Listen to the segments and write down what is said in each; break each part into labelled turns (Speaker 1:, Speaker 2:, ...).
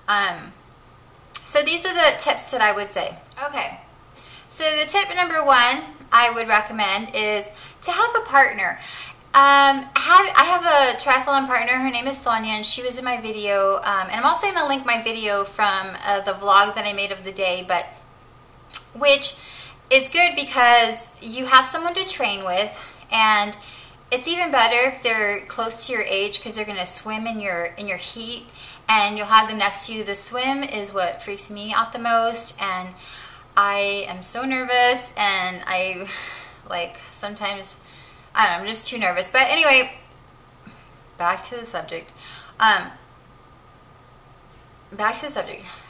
Speaker 1: So these are the tips that I would say. Okay, so the tip number one I would recommend is to have a partner. I have a triathlon partner. Her name is Sonia, and she was in my video. And I'm also going to link my video from the vlog that I made of the day, but which is good because you have someone to train with, and it's even better if they're close to your age because they're going to swim in your heat, and you'll have them next to you. The swim is what freaks me out the most, and I am so nervous, and I like sometimes, I don't know, I'm just too nervous. But anyway, back to the subject.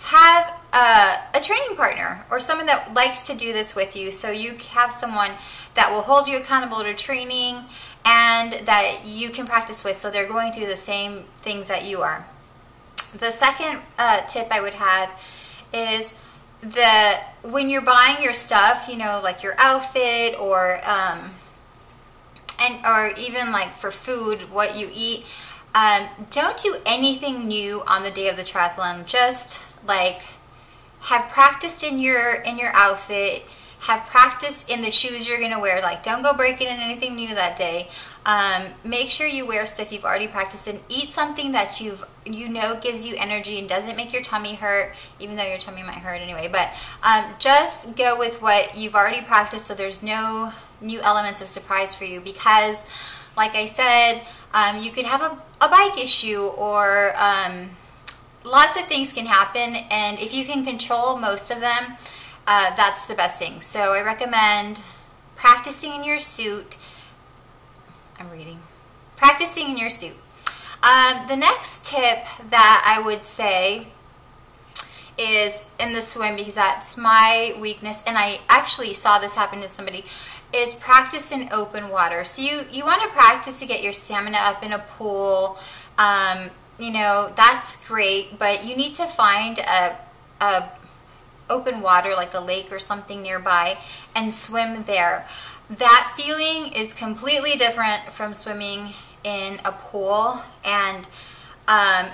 Speaker 1: Have a training partner or someone that likes to do this with you, so you have someone that will hold you accountable to training and that you can practice with, so they're going through the same things that you are. The second tip I would have is when you're buying your stuff, you know, like your outfit or even like for food, what you eat, don't do anything new on the day of the triathlon. Just like have practiced in your outfit, have practiced in the shoes you're gonna wear. Like, don't go breaking in anything new that day. Make sure you wear stuff you've already practiced in. Eat something that you know gives you energy and doesn't make your tummy hurt, even though your tummy might hurt anyway. But just go with what you've already practiced, so there's no new elements of surprise for you. Because, like I said, you could have a bike issue, or lots of things can happen, and if you can control most of them, that's the best thing. So I recommend practicing in your suit. Practicing in your suit. The next tip that I would say is in the swim, because that's my weakness, and I actually saw this happen to somebody, is practice in open water. So you want to practice to get your stamina up in a pool. You know, that's great, but you need to find a open water, like a lake or something nearby, and swim there. That feeling is completely different from swimming in a pool. And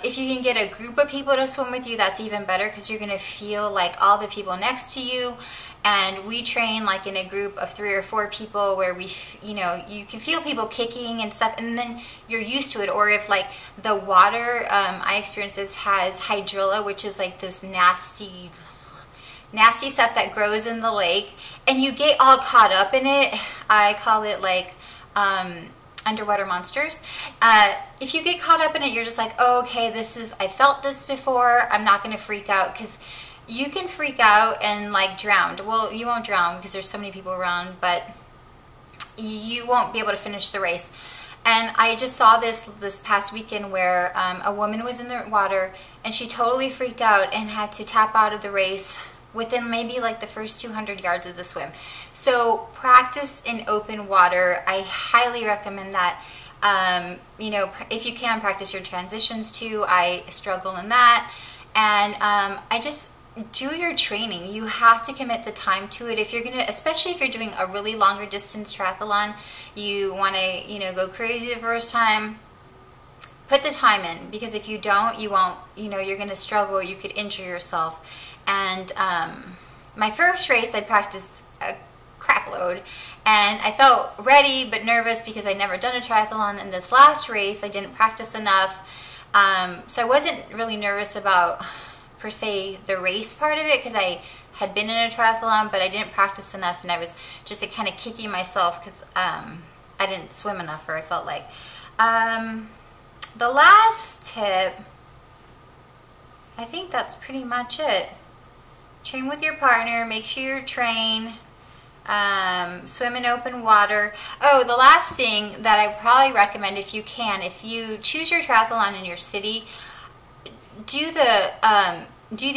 Speaker 1: if you can get a group of people to swim with you, that's even better, because you're going to feel like all the people next to you. And we train like in a group of 3 or 4 people where you know, you can feel people kicking and stuff, and then you're used to it. Or if like the water I experienced this has hydrilla, which is like this nasty stuff that grows in the lake, and you get all caught up in it. I call it like underwater monsters. If you get caught up in it, you're just like, oh, okay, I felt this before, I'm not going to freak out, because you can freak out and like drown. Well, you won't drown because there's so many people around, but you won't be able to finish the race. And I just saw this past weekend where a woman was in the water and she totally freaked out and had to tap out of the race within maybe like the first 200 yards of the swim. So practice in open water. I highly recommend that. You know, if you can, practice your transitions too. I struggle in that. And I just do your training. You have to commit the time to it. If you're gonna, especially if you're doing a really longer distance triathlon, you want to, you know, go crazy the first time. Put the time in, because if you don't, you won't, you know, you're gonna struggle. You could injure yourself. And my first race, I practiced a crap load, and I felt ready but nervous because I'd never done a triathlon. And this last race, I didn't practice enough, so I wasn't really nervous about, per se, the race part of it, because I had been in a triathlon, but I didn't practice enough, and I was just kind of kicking myself because I didn't swim enough, or I felt like. The last tip, I think that's pretty much it. Train with your partner, make sure you train, swim in open water. Oh, the last thing that I probably recommend, if you can, if you choose your triathlon in your city, do the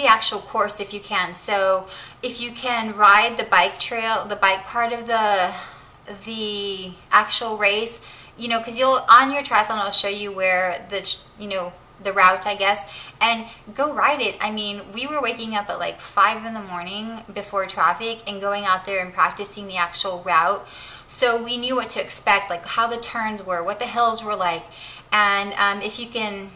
Speaker 1: actual course if you can. So if you can ride the bike trail, the bike part of the actual race, you know, because on your triathlon it'll show you where the route, I guess, and go ride it. I mean, we were waking up at like 5 in the morning before traffic and going out there and practicing the actual route, so we knew what to expect, like how the turns were, what the hills were like. And if you can,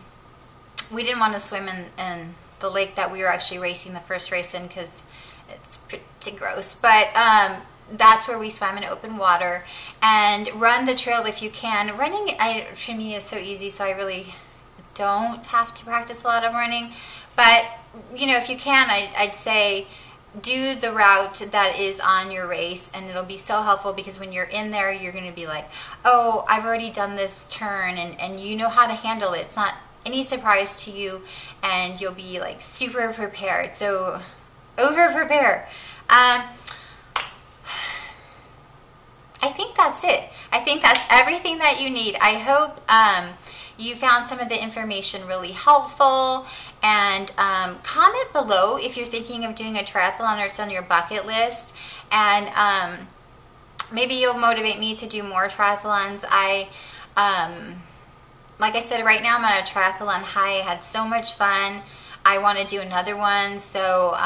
Speaker 1: we didn't want to swim in the lake that we were actually racing the first race in, because it's pretty gross. But that's where we swam in open water, and run the trail if you can. Running, for me, is so easy, so I really don't have to practice a lot of running. But, you know, if you can, I'd say do the route that is on your race, and it'll be so helpful, because when you're in there, you're going to be like, oh, I've already done this turn, and you know how to handle it. It's not any surprise to you, and you'll be like super prepared. So over prepare. I think that's it. I think that's everything that you need. I hope you found some of the information really helpful, and comment below if you're thinking of doing a triathlon or it's on your bucket list, and maybe you'll motivate me to do more triathlons. Like I said, right now I'm on a triathlon high. I had so much fun. I want to do another one, so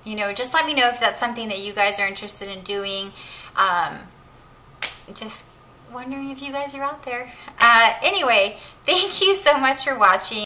Speaker 1: you know, just let me know if that's something that you guys are interested in doing. Just wondering if you guys are out there. Anyway, thank you so much for watching.